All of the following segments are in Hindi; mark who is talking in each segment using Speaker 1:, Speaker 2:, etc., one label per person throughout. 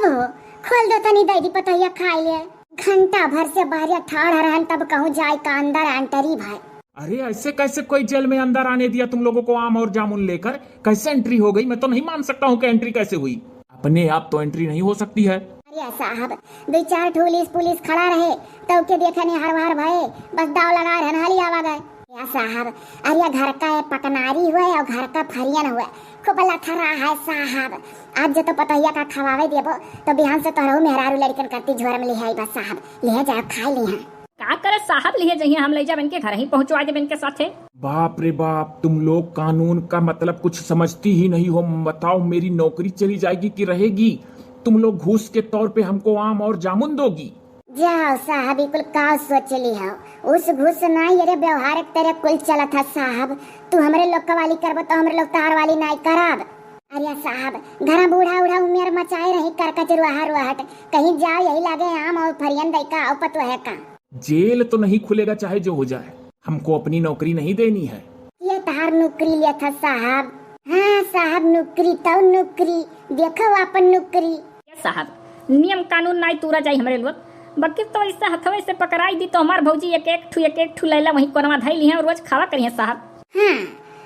Speaker 1: कब हो? खोल दो तनी दैदी पतैया खाई ले। घंटा भर से बाहर ठाड़ रहन तब कहूँ जाए का अंदर एंटरी भाई।
Speaker 2: अरे ऐसे कैसे कोई जेल में अंदर आने दिया तुम लोगों को आम और जामुन लेकर? कैसे एंट्री हो गई? मैं तो नहीं मान सकता हूँ कि एंट्री कैसे हुई। अपने आप तो एंट्री नहीं हो सकती है।
Speaker 1: अरे साहब 2-4 पुलिस खड़ा रहे तो के देखे नहीं हर बार भये बस दाव लगा रहन हाली आवा गए। या साहब अरे घर का पकनारी हुए और घर का फरियन हुए खूब लथरा है साहब। आज जो तो पतैया का खवावे देबो तो बिहान से तोहरो मेहरारू लड़कन करती झोर में लिहाई बस साहब ले जाओ खा लिहा।
Speaker 3: का करे साहब लिए जइए हम ले जा इनके घर ही पहुंचवा दे इनके साथे।
Speaker 2: बाप रे बाप, तुम लोग कानून का मतलब कुछ समझती ही नहीं हो। बताओ मेरी नौकरी चली जाएगी कि रहेगी? तुम लोग घूस के तौर पे हमको आम और जामुन दोगी?
Speaker 1: जाओ साहब बिल्कुल का सोच ली हो उस घूस नहीं ये व्यवहार तेरे कुल चलत है साहब। तू हमरे लोग कवाली करब तो हमरे लोग तार वाली नहीं करब। अरे साहब घर बूढ़ा उड़ा उमेर मचाए रही करका चरुआहा रुआहट कहीं जाओ यही लागे आम और फरियन दई का औ पतो है का।
Speaker 2: जेल तो नहीं खुलेगा चाहे जो हो जाए, हमको अपनी नौकरी नहीं देनी है।
Speaker 1: ये तार नौकरी लिया था साहब। हाँ साहब नौकरी तो नौकरी देखो अपन नौकरी।
Speaker 3: साहब नियम कानून नहीं तूरा जाई हमरे लोग बाकी तो ऐसा हथवे से पकड़ाई दी तो हमार भौजी एक ठू लैला वही कोनमा धाई ली है और रोज खावा करिए साहब।
Speaker 1: हाँ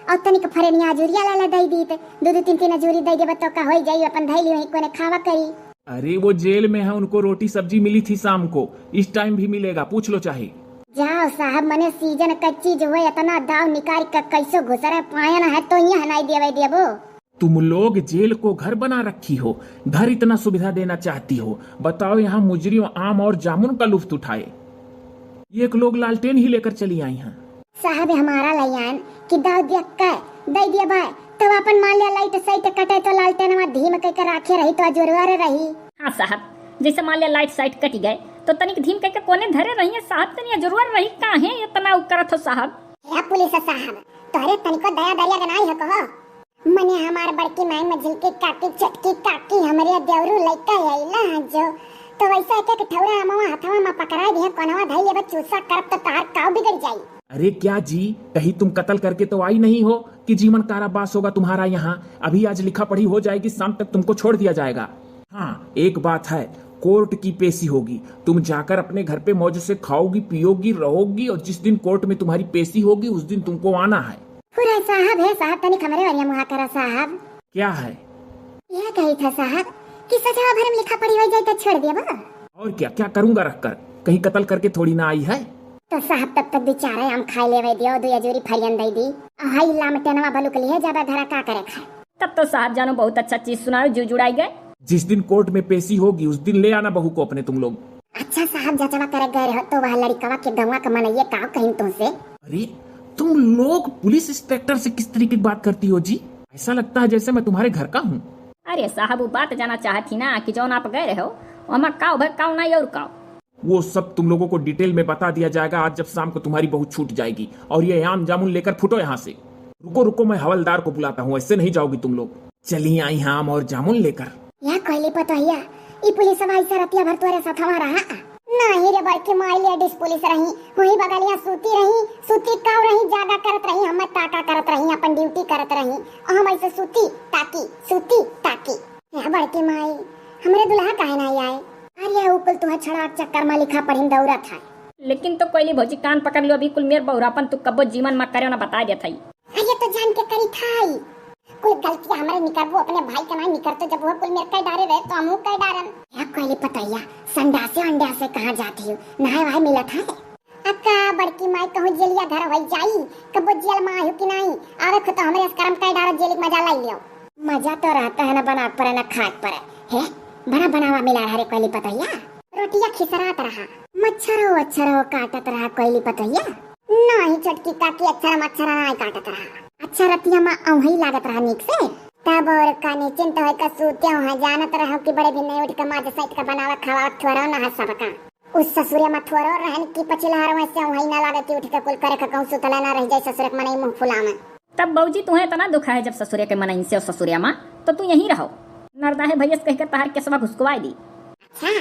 Speaker 1: और तनिक फरेनिया अजूरिया लाला दई दी तो 2-3 अजूरी दई देबो तो का होई जाई अपन धैली वही कोने खावा करी।
Speaker 2: अरे वो जेल में है, उनको रोटी सब्जी मिली थी शाम को, इस टाइम भी मिलेगा, पूछ लो चाहे।
Speaker 1: जाओ साहब मने सीजन कच्ची जो है इतना दाव निकाल कर कैसो घुसरा पायन है तो यहाँ नहीं देवे देबो।
Speaker 2: तुम लोग जेल को घर बना रखी हो, घर इतना सुविधा देना चाहती हो। बताओ यहाँ मुजरिम आम और जामुन का लुफ्त उठाए। एक लोग लालटेन ही लेकर चली आई हैं।
Speaker 1: साहब हमारा लयान कि दाव देख के दई दिया भाई तब अपन मान लिया लाइट सही कटे तो लालटेन में धीम कह कर रखे रही तो जरूर रही।
Speaker 3: हाँ साहब जैसे मान लिया लाइट साइट कटी गए तो तनिक धीम कह के कोने धरे रही है साहब तनिया जरूर रही काहे इतना उपकरत हो साहब।
Speaker 1: या पुलिस साहब तोहरे तनिको दया दरिया गनाई है कहो मने हमार बड़की माई मझिल के काकी चटकी काकी हमरे देवरू लइका आइला जो तो वैसा के ठौरा मामा हथवा में पकड़ा दिए कोनवा धई लेबे चूसा करब तो तार काव बिगड़ जाई।
Speaker 2: अरे क्या जी, कहीं तुम कत्ल करके तो आई नहीं हो कि जीवन कारावास होगा तुम्हारा यहाँ? अभी आज लिखा पढ़ी हो जाएगी, शाम तक तुमको छोड़ दिया जाएगा। हाँ एक बात है, कोर्ट की पेशी होगी, तुम जाकर अपने घर पे मौज से खाओगी पियोगी रहोगी और जिस दिन कोर्ट में तुम्हारी पेशी होगी उस दिन तुमको आना है।
Speaker 1: पूरा साहब है साहब तनिक हमरे वरिया मुहा करा साहब।
Speaker 2: क्या है?
Speaker 1: यह कही था साहब कि सजा भर में लिखा पढ़ी हो जाए तो छोड़ देबा।
Speaker 2: और क्या क्या करूंगा रखकर? कहीं कत्ल करके थोड़ी ना आई है।
Speaker 1: तो साहब तब तक बेचारे आम खाई लेवे दियो 2 अजूरी फरियन दई दी हाई लामटेनवा भलुक लिए ज्यादा धरा का करे खाए।
Speaker 3: तब तो साहब जानो बहुत अच्छा चीज सुनाओ जो जुड़ाई गए।
Speaker 2: जिस दिन कोर्ट में पेशी होगी उस दिन ले आना बहू को अपने तुम लोग।
Speaker 1: अच्छा साहब जचवा करे गए हो तो वह लड़कवा के गंवा का मनइए का कहीं तुमसे।
Speaker 2: अरे तुम लोग पुलिस इंस्पेक्टर से किस तरीके की बात करती हो जी? ऐसा लगता है जैसे मैं तुम्हारे घर का हूँ।
Speaker 3: अरे साहब वो बात जाना चाहती ना कि जौन आप गए रहे हो वहाँ काव भाई काव नहीं और काव
Speaker 2: वो सब तुम लोगों को डिटेल में बता दिया जाएगा आज जब शाम को तुम्हारी बहू छूट जाएगी। और ये आम जामुन लेकर फुटो यहाँ से। रुको रुको मैं हवलदार को बुलाता हूँ, ऐसे नहीं जाओगी तुम लोग। चलिए आई आम और जामुन लेकर।
Speaker 1: या कोई पतोहिया ई पुलिस वाली से रतिया भर तोरे साथवा रहा नहीं रे बड़की माई लेडीज पुलिस रही वही बगलिया सूती काव रही जागा करत रही हम ताका करत रही अपन ड्यूटी करत रही और हम ऐसे सूती ताकी या बड़की माई हमरे दुल्हा काहे नहीं आए। अरे ऊपर तुम्हें छड़ा चक्कर में लिखा पढ़ी दौड़ा था
Speaker 3: लेकिन तो कोई भौजी कान पकड़ लियो अभी कुल मेर बहुरापन तू कब्बो जीवन में करे ना बता देता ही।
Speaker 1: अरे तो जान के करी थाई कोई गलती हमारे निकर वो अपने भाई का नहीं निकर तो जब वो कुल मेरे कई डारे रहे तो हम कई डारन। या कोई पतैया संडा से अंडा से कहाँ जाती हो नहाए वहां मिला था अक्का बड़की माई कहूँ जेलिया घर हो जाई कब्बो जेल में आयु कि नहीं आवे खुद हमरे अस्करम कई डारो जेल मजा लाई लियो। मजा तो रहता है ना बना पर ना खाट पर है बड़ा बनावा मिला हरे कोई पतैया रोटियां खिसरात रहा मच्छरों काटत रहा कोई पतैया नहीं चटकी काकी अक्षर मच्छर नहीं काटत रहा। अच्छा रतिया में औही लागत रहा निक से तब और का निश्चिंत होय का सूते हो जानत रहो कि बड़े भी नहीं उठ के माज सहित का बनावा खावा थोड़ा ना हंसा बका उस ससुरे में थोड़ा रहन की पछिलहार में से औही ना लागत उठ के कुल करे का कहूं सुतला ना रह जाए ससुर के मनई मुंह फुला में। तब
Speaker 3: बहूजी तुम्हें इतना दुखा है जब ससुरे के मनई से और ससुरिया मां तो तू यहीं रहो नरदा है भैया कह कर तहार के सवा घुसकवाई दी।
Speaker 1: अच्छा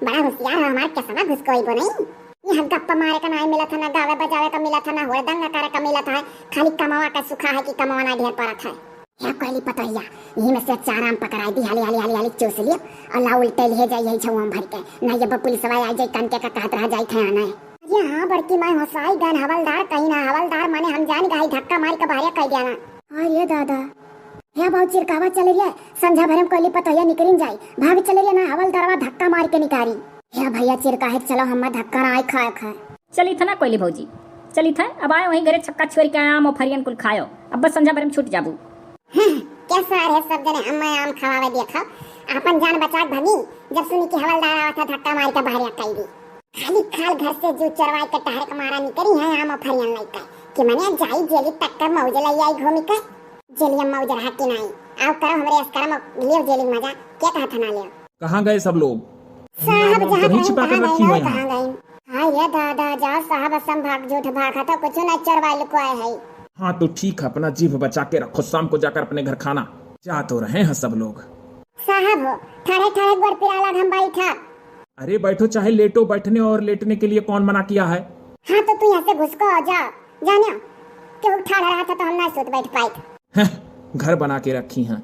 Speaker 1: बड़ा होशियार है हमार के सवा घुसकोई बो नहीं यहाँ गप्पा मारे का नहीं मिला था ना गावे बजावे का मिला था ना हुड़दंग करे का मिला था खाली कमावा का सुखा है कि कमावा ना ढेर पड़ा था। या कोयली पतैया यही में से 4 आम पकड़ाई दी, हाली हाली हाली हाली चूस लियो और ला उल्टे ले जाई यही छुआम भर के, ना ये पुलिस वाला आ जाई कंटे का कहत रह जाई थे आना है। ये हां बड़की माई हसाई गन हवलदार कहीं ना, हवलदार माने हम जान गई धक्का मार के बाहर कह देना। और ये दादा हे बहुत चिरकावा चल रही है, संझा भरम कोयली पतैया निकलिन जाई, भाग चल रही है ना हवलदारवा धक्का मार के निकारी। हे भैया चिरका है चलो हम धक्का ना आई खाए खाए।
Speaker 3: चली था ना कोयली भौजी, चली था अब आए वहीं घरे छक्का छोड़ के आम और फरियन कुल खायो, अब बस संझा भरम छूट जाबू।
Speaker 1: कैसा है सब जने हम आम खवावे देखा, अपन जान बचा भगी जब सुनी कि हवलदार आवा था धक्का मार के बाहर कह दी। खाली खाल घर से जो चरवाई के टहर के मारा निकली है आम फरियन लइका कि मने जाई जेली टक्कर मौज लई आई घूमी के जेलिया मौज रहा कि नहीं। आओ करो हमरे अस्करम लियो जेली मजा क्या कहा था ना लियो।
Speaker 2: कहाँ गए सब लोग?
Speaker 1: साहब जहां
Speaker 2: कहीं छिपा कर रखी हुई
Speaker 1: कहां गए? हां ये दादा जा साहब असम भाग झूठ भागा था कुछ ना चरवाई को आए है।
Speaker 2: हाँ तो ठीक है, अपना जीभ बचा के रखो, शाम को जाकर अपने घर खाना। जा तो रहे हैं सब लोग।
Speaker 1: साहब ठाड़े ठाड़े गोड़ पिराला हम बैठा।
Speaker 2: अरे बैठो चाहे लेटो, बैठने और लेटने के लिए कौन मना किया है?
Speaker 1: हाँ तो तू यहाँ से घुस को जा, जानियो क्यों ठाड़ा रहा था तो हम ना सोच बैठ पाए।
Speaker 2: घर बना के रखी हैं।